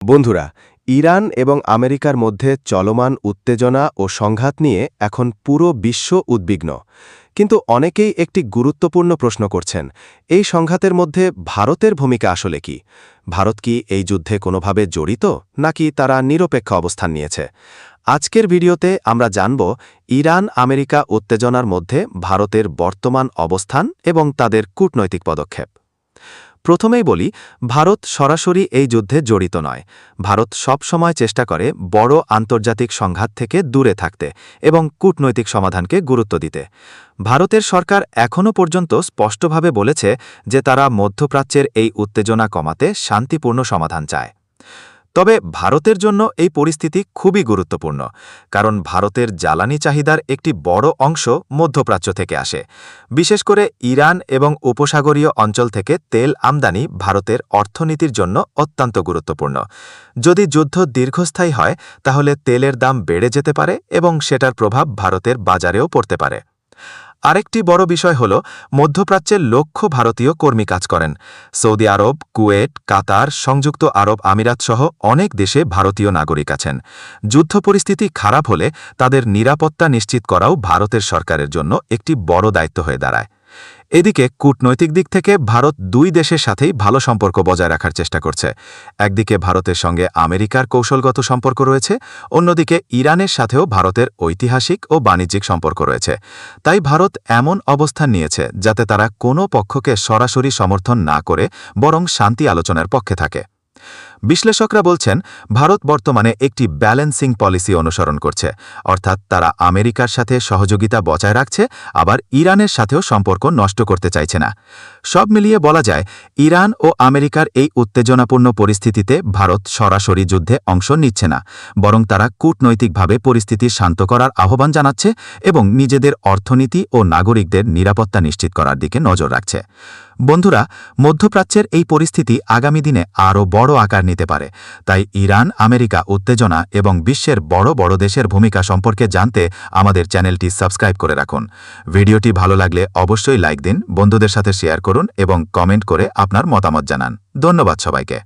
বন্ধুরা, ইরান এবং আমেরিকার মধ্যে চলমান উত্তেজনা ও সংঘাত নিয়ে এখন পুরো বিশ্ব উদ্বিগ্ন। কিন্তু অনেকেই একটি গুরুত্বপূর্ণ প্রশ্ন করছেন, এই সংঘাতের মধ্যে ভারতের ভূমিকা আসলে কি? ভারত কি এই যুদ্ধে কোনোভাবে জড়িত, নাকি তারা নিরপেক্ষ অবস্থান নিয়েছে? আজকের ভিডিওতে আমরা জানব ইরান আমেরিকা উত্তেজনার মধ্যে ভারতের বর্তমান অবস্থান এবং তাদের কূটনৈতিক পদক্ষেপ। প্রথমেই বলি, ভারত সরাসরি এই যুদ্ধে জড়িত নয়। ভারত সব সময় চেষ্টা করে বড় আন্তর্জাতিক সংঘাত থেকে দূরে থাকতে এবং কূটনৈতিক সমাধানকে গুরুত্ব দিতে। ভারতের সরকার এখনও পর্যন্ত স্পষ্টভাবে বলেছে যে তারা মধ্যপ্রাচ্যের এই উত্তেজনা কমাতে শান্তিপূর্ণ সমাধান চায়। তবে ভারতের জন্য এই পরিস্থিতি খুবই গুরুত্বপূর্ণ, কারণ ভারতের জ্বালানি চাহিদার একটি বড় অংশ মধ্যপ্রাচ্য থেকে আসে। বিশেষ করে ইরান এবং উপসাগরীয় অঞ্চল থেকে তেল আমদানি ভারতের অর্থনীতির জন্য অত্যন্ত গুরুত্বপূর্ণ। যদি যুদ্ধ দীর্ঘস্থায়ী হয়, তাহলে তেলের দাম বেড়ে যেতে পারে এবং সেটার প্রভাব ভারতের বাজারেও পড়তে পারে। আরেকটি বড় বিষয় হল, মধ্যপ্রাচ্যের লক্ষ ভারতীয় কর্মী কাজ করেন। সৌদি আরব, কুয়েট, কাতার, সংযুক্ত আরব আমিরাত সহ অনেক দেশে ভারতীয় নাগরিক আছেন। যুদ্ধ পরিস্থিতি খারাপ হলে তাদের নিরাপত্তা নিশ্চিত করাও ভারতের সরকারের জন্য একটি বড় দায়িত্ব হয়ে দাঁড়ায়। এদিকে কূটনৈতিক দিক থেকে ভারত দুই দেশের সাথেই ভালো সম্পর্ক বজায় রাখার চেষ্টা করছে। একদিকে ভারতের সঙ্গে আমেরিকার কৌশলগত সম্পর্ক রয়েছে, অন্যদিকে ইরানের সাথেও ভারতের ঐতিহাসিক ও বাণিজ্যিক সম্পর্ক রয়েছে। তাই ভারত এমন অবস্থান নিয়েছে যাতে তারা কোনো পক্ষকে সরাসরি সমর্থন না করে বরং শান্তি আলোচনার পক্ষে থাকে। বিশ্লেষকরা বলছেন, ভারত বর্তমানে একটি ব্যালেন্সিং পলিসি অনুসরণ করছে, অর্থাৎ তারা আমেরিকার সাথে সহযোগিতা বজায় রাখছে, আবার ইরানের সাথেও সম্পর্ক নষ্ট করতে চাইছে না। সব মিলিয়ে বলা যায়, ইরান ও আমেরিকার এই উত্তেজনাপূর্ণ পরিস্থিতিতে ভারত সরাসরি যুদ্ধে অংশ নিচ্ছে না, বরং তারা কূটনৈতিকভাবে পরিস্থিতি শান্ত করার আহ্বান জানাচ্ছে এবং নিজেদের অর্থনীতি ও নাগরিকদের নিরাপত্তা নিশ্চিত করার দিকে নজর রাখছে। বন্ধুরা, মধ্যপ্রাচ্যের এই পরিস্থিতি আগামী দিনে আরও বড় আকার নিতে পারে। তাই ইরান আমেরিকা উত্তেজনা এবং বিশ্বের বড় বড় দেশের ভূমিকা সম্পর্কে জানতে আমাদের চ্যানেলটি সাবস্ক্রাইব করে রাখুন। ভিডিওটি ভালো লাগলে অবশ্যই লাইক দিন, বন্ধুদের সাথে শেয়ার করুন এবং কমেন্ট করে আপনার মতামত জানান। ধন্যবাদ সবাইকে।